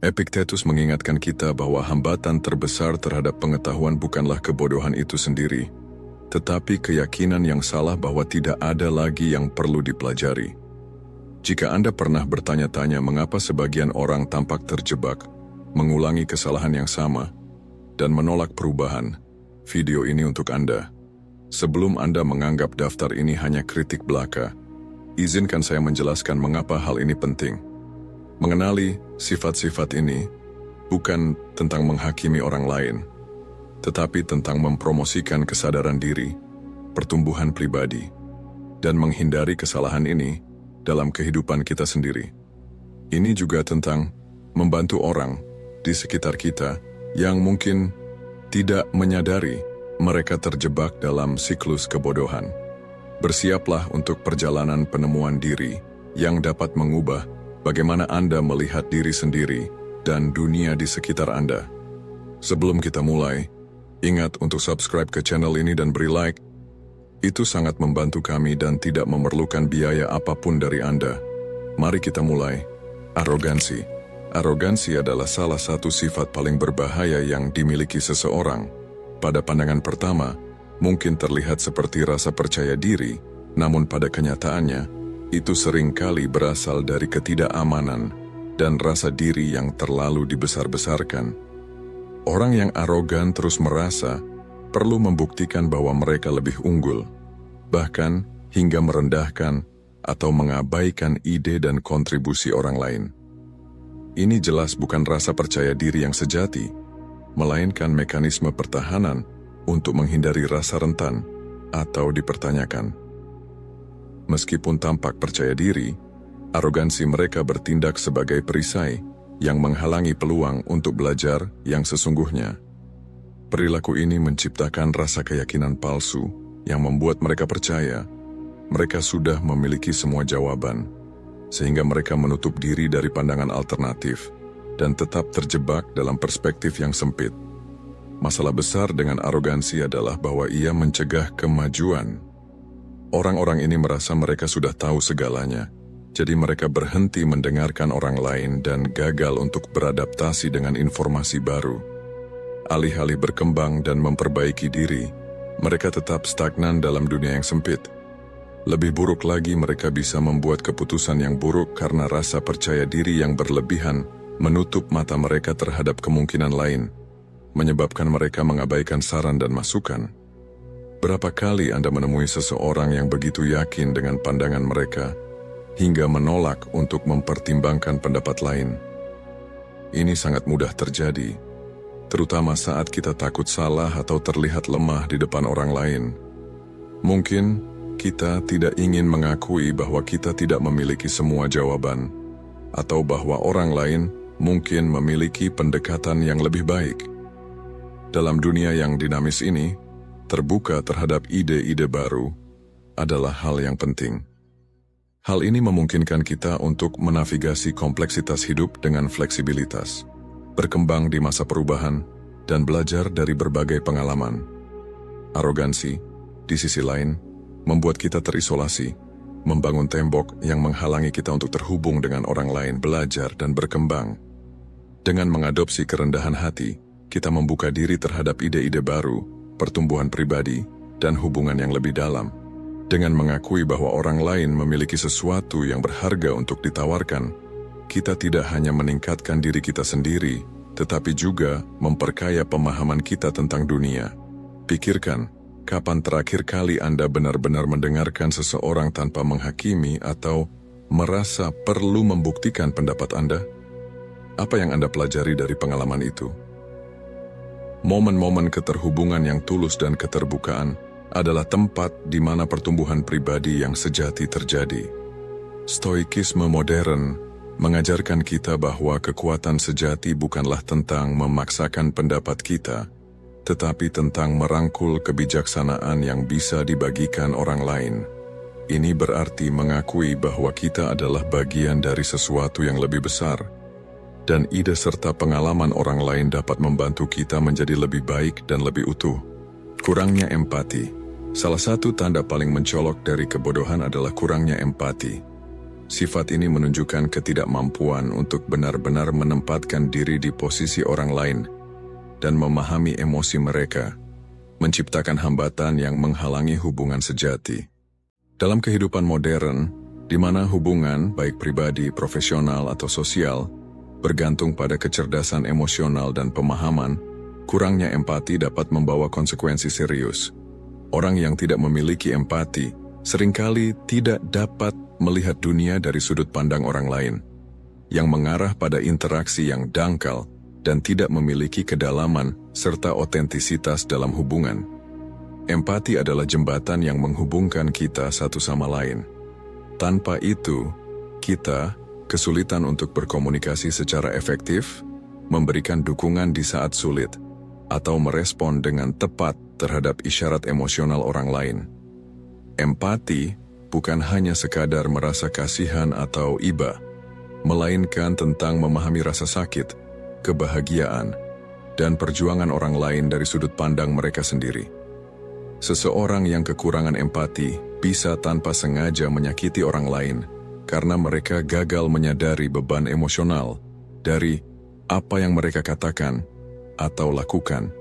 Epictetus mengingatkan kita bahwa hambatan terbesar terhadap pengetahuan bukanlah kebodohan itu sendiri, tetapi keyakinan yang salah bahwa tidak ada lagi yang perlu dipelajari. Jika Anda pernah bertanya-tanya mengapa sebagian orang tampak terjebak, mengulangi kesalahan yang sama, dan menolak perubahan, video ini untuk Anda. Sebelum Anda menganggap daftar ini hanya kritik belaka, izinkan saya menjelaskan mengapa hal ini penting. Mengenali sifat-sifat ini bukan tentang menghakimi orang lain, tetapi tentang mempromosikan kesadaran diri, pertumbuhan pribadi, dan menghindari kesalahan ini dalam kehidupan kita sendiri. Ini juga tentang membantu orang di sekitar kita yang mungkin tidak menyadari mereka terjebak dalam siklus kebodohan. Bersiaplah untuk perjalanan penemuan diri yang dapat mengubah bagaimana Anda melihat diri sendiri dan dunia di sekitar Anda. Sebelum kita mulai, ingat untuk subscribe ke channel ini dan beri like. Itu sangat membantu kami dan tidak memerlukan biaya apapun dari Anda. Mari kita mulai. Arogansi. Arogansi adalah salah satu sifat paling berbahaya yang dimiliki seseorang. Pada pandangan pertama, mungkin terlihat seperti rasa percaya diri, namun pada kenyataannya, itu seringkali berasal dari ketidakamanan dan rasa diri yang terlalu dibesar-besarkan. Orang yang arogan terus merasa perlu membuktikan bahwa mereka lebih unggul, bahkan hingga merendahkan atau mengabaikan ide dan kontribusi orang lain. Ini jelas bukan rasa percaya diri yang sejati, melainkan mekanisme pertahanan untuk menghindari rasa rentan atau dipertanyakan. Meskipun tampak percaya diri, arogansi mereka bertindak sebagai perisai yang menghalangi peluang untuk belajar yang sesungguhnya. Perilaku ini menciptakan rasa keyakinan palsu yang membuat mereka percaya mereka sudah memiliki semua jawaban, sehingga mereka menutup diri dari pandangan alternatif dan tetap terjebak dalam perspektif yang sempit. Masalah besar dengan arogansi adalah bahwa ia mencegah kemajuan. Orang-orang ini merasa mereka sudah tahu segalanya, jadi mereka berhenti mendengarkan orang lain dan gagal untuk beradaptasi dengan informasi baru. Alih-alih berkembang dan memperbaiki diri, mereka tetap stagnan dalam dunia yang sempit. Lebih buruk lagi, mereka bisa membuat keputusan yang buruk karena rasa percaya diri yang berlebihan menutup mata mereka terhadap kemungkinan lain, menyebabkan mereka mengabaikan saran dan masukan. Berapa kali Anda menemui seseorang yang begitu yakin dengan pandangan mereka, hingga menolak untuk mempertimbangkan pendapat lain? Ini sangat mudah terjadi, terutama saat kita takut salah atau terlihat lemah di depan orang lain. Mungkin kita tidak ingin mengakui bahwa kita tidak memiliki semua jawaban, atau bahwa orang lain mungkin memiliki pendekatan yang lebih baik. Dalam dunia yang dinamis ini, terbuka terhadap ide-ide baru adalah hal yang penting. Hal ini memungkinkan kita untuk menavigasi kompleksitas hidup dengan fleksibilitas, berkembang di masa perubahan, dan belajar dari berbagai pengalaman. Arogansi, di sisi lain, membuat kita terisolasi, membangun tembok yang menghalangi kita untuk terhubung dengan orang lain, belajar, dan berkembang. Dengan mengadopsi kerendahan hati, kita membuka diri terhadap ide-ide baru, pertumbuhan pribadi, dan hubungan yang lebih dalam. Dengan mengakui bahwa orang lain memiliki sesuatu yang berharga untuk ditawarkan, kita tidak hanya meningkatkan diri kita sendiri, tetapi juga memperkaya pemahaman kita tentang dunia. Pikirkan, kapan terakhir kali Anda benar-benar mendengarkan seseorang tanpa menghakimi atau merasa perlu membuktikan pendapat Anda? Apa yang Anda pelajari dari pengalaman itu? Momen-momen keterhubungan yang tulus dan keterbukaan adalah tempat di mana pertumbuhan pribadi yang sejati terjadi. Stoikisme modern mengajarkan kita bahwa kekuatan sejati bukanlah tentang memaksakan pendapat kita, tetapi tentang merangkul kebijaksanaan yang bisa dibagikan orang lain. Ini berarti mengakui bahwa kita adalah bagian dari sesuatu yang lebih besar, dan ide serta pengalaman orang lain dapat membantu kita menjadi lebih baik dan lebih utuh. Kurangnya empati. Salah satu tanda paling mencolok dari kebodohan adalah kurangnya empati. Sifat ini menunjukkan ketidakmampuan untuk benar-benar menempatkan diri di posisi orang lain dan memahami emosi mereka, menciptakan hambatan yang menghalangi hubungan sejati. Dalam kehidupan modern, di mana hubungan, baik pribadi, profesional, atau sosial, bergantung pada kecerdasan emosional dan pemahaman, kurangnya empati dapat membawa konsekuensi serius. Orang yang tidak memiliki empati seringkali tidak dapat melihat dunia dari sudut pandang orang lain, yang mengarah pada interaksi yang dangkal dan tidak memiliki kedalaman serta otentisitas dalam hubungan. Empati adalah jembatan yang menghubungkan kita satu sama lain. Tanpa itu, kita kesulitan untuk berkomunikasi secara efektif, memberikan dukungan di saat sulit, atau merespon dengan tepat terhadap isyarat emosional orang lain. Empati bukan hanya sekadar merasa kasihan atau iba, melainkan tentang memahami rasa sakit, kebahagiaan, dan perjuangan orang lain dari sudut pandang mereka sendiri. Seseorang yang kekurangan empati bisa tanpa sengaja menyakiti orang lain karena mereka gagal menyadari beban emosional dari apa yang mereka katakan atau lakukan.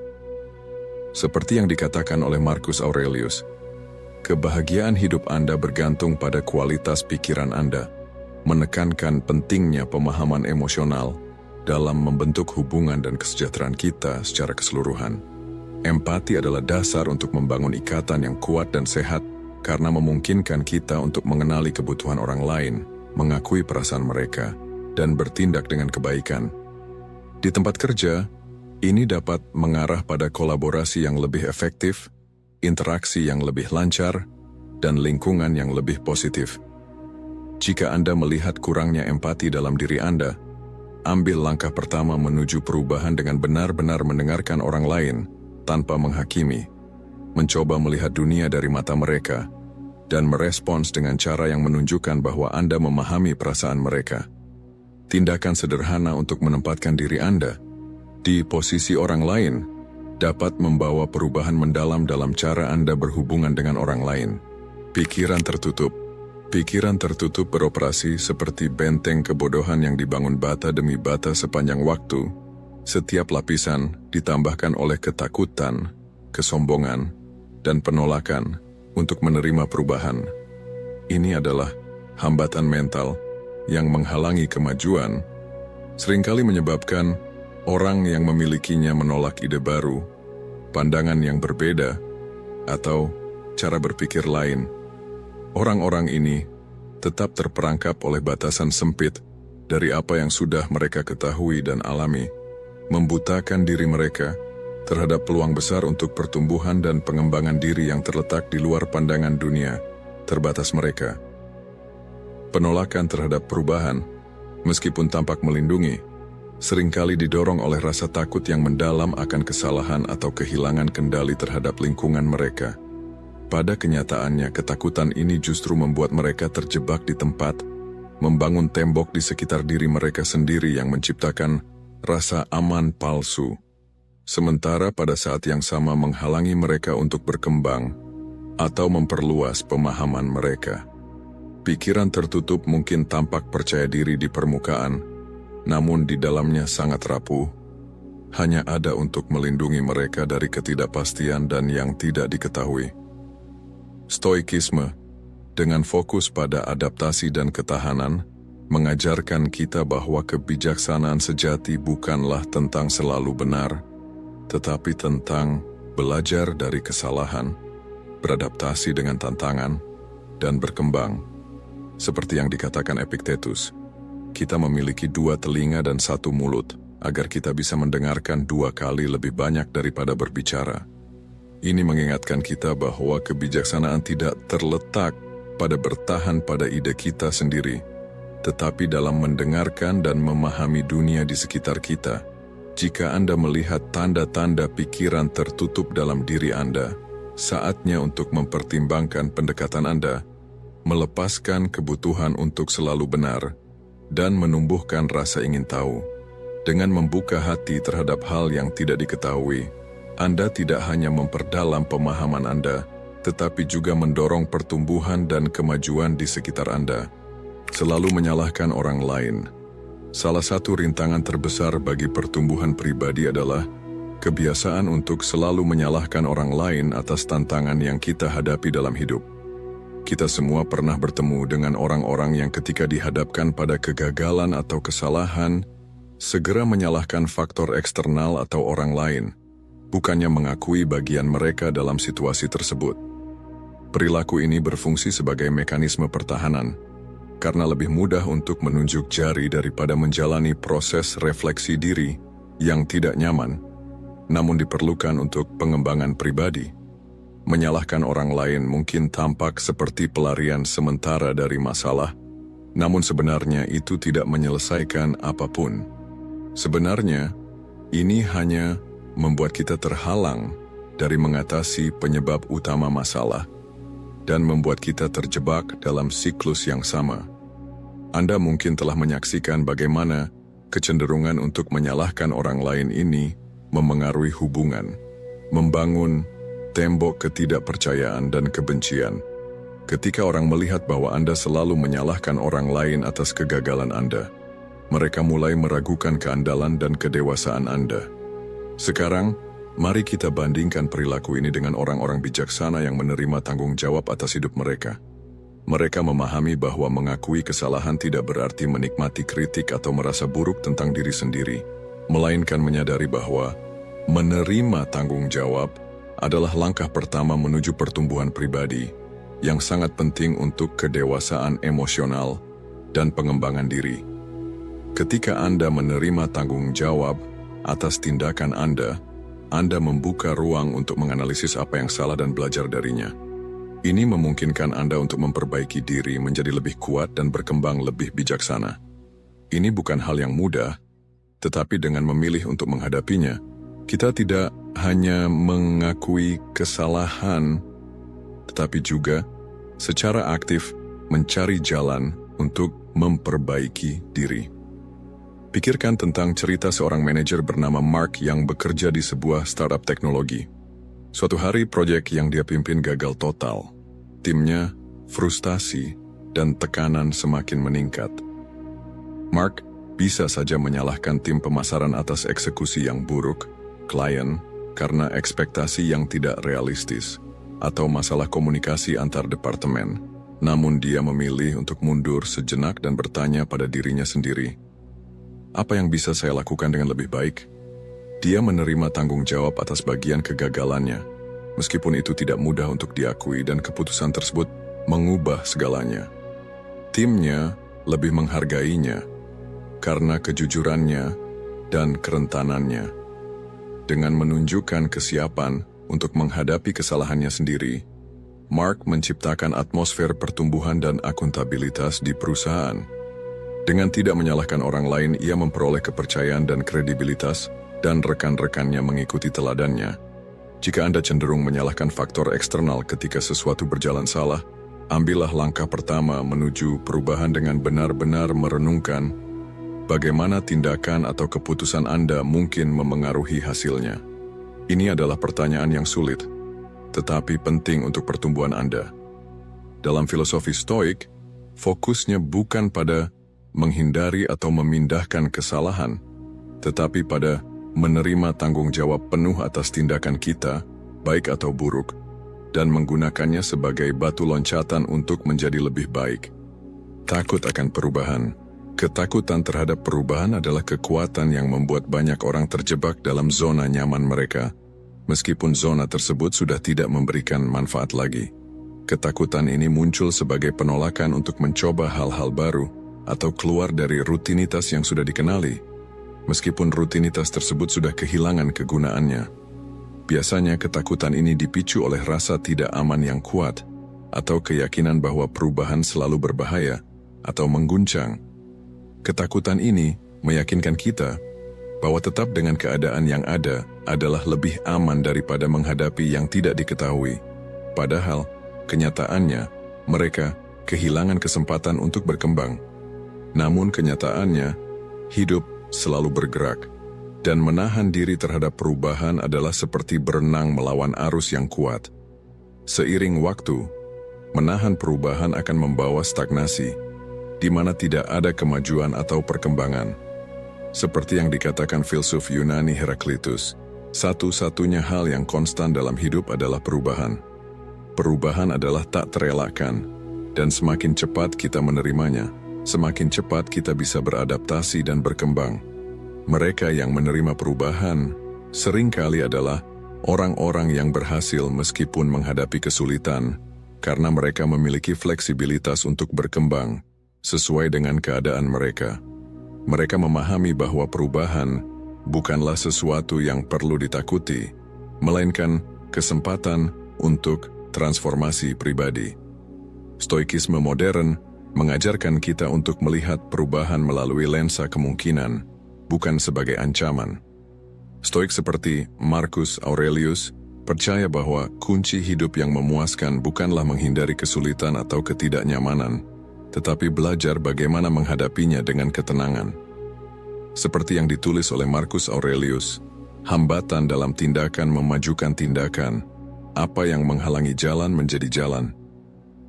Seperti yang dikatakan oleh Marcus Aurelius, kebahagiaan hidup Anda bergantung pada kualitas pikiran Anda, menekankan pentingnya pemahaman emosional dalam membentuk hubungan dan kesejahteraan kita secara keseluruhan. Empati adalah dasar untuk membangun ikatan yang kuat dan sehat karena memungkinkan kita untuk mengenali kebutuhan orang lain, mengakui perasaan mereka, dan bertindak dengan kebaikan. Di tempat kerja, ini dapat mengarah pada kolaborasi yang lebih efektif, interaksi yang lebih lancar, dan lingkungan yang lebih positif. Jika Anda melihat kurangnya empati dalam diri Anda, ambil langkah pertama menuju perubahan dengan benar-benar mendengarkan orang lain tanpa menghakimi, mencoba melihat dunia dari mata mereka, dan merespons dengan cara yang menunjukkan bahwa Anda memahami perasaan mereka. Tindakan sederhana untuk menempatkan diri Anda di posisi orang lain dapat membawa perubahan mendalam dalam cara Anda berhubungan dengan orang lain. Pikiran tertutup. Pikiran tertutup beroperasi seperti benteng kebodohan yang dibangun bata demi bata sepanjang waktu. Setiap lapisan ditambahkan oleh ketakutan, kesombongan, dan penolakan untuk menerima perubahan. Ini adalah hambatan mental yang menghalangi kemajuan, seringkali menyebabkan orang yang memilikinya menolak ide baru, pandangan yang berbeda, atau cara berpikir lain. Orang-orang ini tetap terperangkap oleh batasan sempit dari apa yang sudah mereka ketahui dan alami, membutakan diri mereka terhadap peluang besar untuk pertumbuhan dan pengembangan diri yang terletak di luar pandangan dunia terbatas mereka. Penolakan terhadap perubahan, meskipun tampak melindungi, seringkali didorong oleh rasa takut yang mendalam akan kesalahan atau kehilangan kendali terhadap lingkungan mereka. Pada kenyataannya, ketakutan ini justru membuat mereka terjebak di tempat, membangun tembok di sekitar diri mereka sendiri yang menciptakan rasa aman palsu, sementara pada saat yang sama menghalangi mereka untuk berkembang atau memperluas pemahaman mereka. Pikiran tertutup mungkin tampak percaya diri di permukaan, namun di dalamnya sangat rapuh, hanya ada untuk melindungi mereka dari ketidakpastian dan yang tidak diketahui. Stoikisme, dengan fokus pada adaptasi dan ketahanan, mengajarkan kita bahwa kebijaksanaan sejati bukanlah tentang selalu benar, tetapi tentang belajar dari kesalahan, beradaptasi dengan tantangan, dan berkembang. Seperti yang dikatakan Epictetus, kita memiliki 2 telinga dan 1 mulut, agar kita bisa mendengarkan 2 kali lebih banyak daripada berbicara. Ini mengingatkan kita bahwa kebijaksanaan tidak terletak pada bertahan pada ide kita sendiri, tetapi dalam mendengarkan dan memahami dunia di sekitar kita. Jika Anda melihat tanda-tanda pikiran tertutup dalam diri Anda, saatnya untuk mempertimbangkan pendekatan Anda, melepaskan kebutuhan untuk selalu benar, dan menumbuhkan rasa ingin tahu. Dengan membuka hati terhadap hal yang tidak diketahui, Anda tidak hanya memperdalam pemahaman Anda, tetapi juga mendorong pertumbuhan dan kemajuan di sekitar Anda. Selalu menyalahkan orang lain. Salah satu rintangan terbesar bagi pertumbuhan pribadi adalah kebiasaan untuk selalu menyalahkan orang lain atas tantangan yang kita hadapi dalam hidup. Kita semua pernah bertemu dengan orang-orang yang ketika dihadapkan pada kegagalan atau kesalahan, segera menyalahkan faktor eksternal atau orang lain, bukannya mengakui bagian mereka dalam situasi tersebut. Perilaku ini berfungsi sebagai mekanisme pertahanan, karena lebih mudah untuk menunjuk jari daripada menjalani proses refleksi diri yang tidak nyaman, namun diperlukan untuk pengembangan pribadi. Menyalahkan orang lain mungkin tampak seperti pelarian sementara dari masalah, namun sebenarnya itu tidak menyelesaikan apapun. Sebenarnya, ini hanya membuat kita terhalang dari mengatasi penyebab utama masalah dan membuat kita terjebak dalam siklus yang sama. Anda mungkin telah menyaksikan bagaimana kecenderungan untuk menyalahkan orang lain ini memengaruhi hubungan, membangun tembok ketidakpercayaan dan kebencian. Ketika orang melihat bahwa Anda selalu menyalahkan orang lain atas kegagalan Anda, mereka mulai meragukan keandalan dan kedewasaan Anda. Sekarang, mari kita bandingkan perilaku ini dengan orang-orang bijaksana yang menerima tanggung jawab atas hidup mereka. Mereka memahami bahwa mengakui kesalahan tidak berarti menikmati kritik atau merasa buruk tentang diri sendiri, melainkan menyadari bahwa menerima tanggung jawab adalah langkah pertama menuju pertumbuhan pribadi yang sangat penting untuk kedewasaan emosional dan pengembangan diri. Ketika Anda menerima tanggung jawab atas tindakan Anda membuka ruang untuk menganalisis apa yang salah dan belajar darinya. Ini memungkinkan Anda untuk memperbaiki diri menjadi lebih kuat dan berkembang lebih bijaksana. Ini bukan hal yang mudah, tetapi dengan memilih untuk menghadapinya, kita tidak hanya mengakui kesalahan, tetapi juga secara aktif mencari jalan untuk memperbaiki diri. Pikirkan tentang cerita seorang manajer bernama Mark yang bekerja di sebuah startup teknologi. Suatu hari proyek yang dia pimpin gagal total. Timnya frustasi dan tekanan semakin meningkat. Mark bisa saja menyalahkan tim pemasaran atas eksekusi yang buruk, klien karena ekspektasi yang tidak realistis, atau masalah komunikasi antar departemen. Namun dia memilih untuk mundur sejenak dan bertanya pada dirinya sendiri, apa yang bisa saya lakukan dengan lebih baik? Dia menerima tanggung jawab atas bagian kegagalannya, meskipun itu tidak mudah untuk diakui dan keputusan tersebut mengubah segalanya. Timnya lebih menghargainya karena kejujurannya dan kerentanannya. Dengan menunjukkan kesiapan untuk menghadapi kesalahannya sendiri, Mark menciptakan atmosfer pertumbuhan dan akuntabilitas di perusahaan. Dengan tidak menyalahkan orang lain, ia memperoleh kepercayaan dan kredibilitas, dan rekan-rekannya mengikuti teladannya. Jika Anda cenderung menyalahkan faktor eksternal ketika sesuatu berjalan salah, ambillah langkah pertama menuju perubahan dengan benar-benar merenungkan bagaimana tindakan atau keputusan Anda mungkin memengaruhi hasilnya. Ini adalah pertanyaan yang sulit, tetapi penting untuk pertumbuhan Anda. Dalam filosofi Stoik, fokusnya bukan pada menghindari atau memindahkan kesalahan, tetapi pada menerima tanggung jawab penuh atas tindakan kita, baik atau buruk, dan menggunakannya sebagai batu loncatan untuk menjadi lebih baik. Takut akan perubahan. Ketakutan terhadap perubahan adalah kekuatan yang membuat banyak orang terjebak dalam zona nyaman mereka, meskipun zona tersebut sudah tidak memberikan manfaat lagi. Ketakutan ini muncul sebagai penolakan untuk mencoba hal-hal baru, atau keluar dari rutinitas yang sudah dikenali, meskipun rutinitas tersebut sudah kehilangan kegunaannya. Biasanya ketakutan ini dipicu oleh rasa tidak aman yang kuat, atau keyakinan bahwa perubahan selalu berbahaya, atau mengguncang. Ketakutan ini meyakinkan kita bahwa tetap dengan keadaan yang ada adalah lebih aman daripada menghadapi yang tidak diketahui. Padahal, kenyataannya, mereka kehilangan kesempatan untuk berkembang. Namun kenyataannya, hidup selalu bergerak, dan menahan diri terhadap perubahan adalah seperti berenang melawan arus yang kuat. Seiring waktu, menahan perubahan akan membawa stagnasi, di mana tidak ada kemajuan atau perkembangan. Seperti yang dikatakan filsuf Yunani Heraklitus, satu-satunya hal yang konstan dalam hidup adalah perubahan. Perubahan adalah tak terelakkan, dan semakin cepat kita menerimanya, semakin cepat kita bisa beradaptasi dan berkembang. Mereka yang menerima perubahan seringkali adalah orang-orang yang berhasil meskipun menghadapi kesulitan, karena mereka memiliki fleksibilitas untuk berkembang sesuai dengan keadaan mereka. Mereka memahami bahwa perubahan bukanlah sesuatu yang perlu ditakuti, melainkan kesempatan untuk transformasi pribadi. Stoikisme modern mengajarkan kita untuk melihat perubahan melalui lensa kemungkinan, bukan sebagai ancaman. Stoik seperti Marcus Aurelius percaya bahwa kunci hidup yang memuaskan bukanlah menghindari kesulitan atau ketidaknyamanan, tetapi belajar bagaimana menghadapinya dengan ketenangan. Seperti yang ditulis oleh Marcus Aurelius, hambatan dalam tindakan memajukan tindakan, apa yang menghalangi jalan menjadi jalan.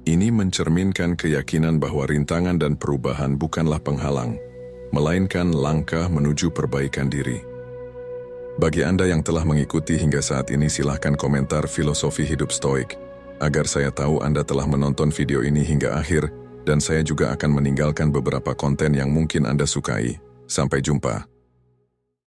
Ini mencerminkan keyakinan bahwa rintangan dan perubahan bukanlah penghalang, melainkan langkah menuju perbaikan diri. Bagi Anda yang telah mengikuti hingga saat ini, silahkan komentar filosofi hidup Stoik, agar saya tahu Anda telah menonton video ini hingga akhir, dan saya juga akan meninggalkan beberapa konten yang mungkin Anda sukai. Sampai jumpa.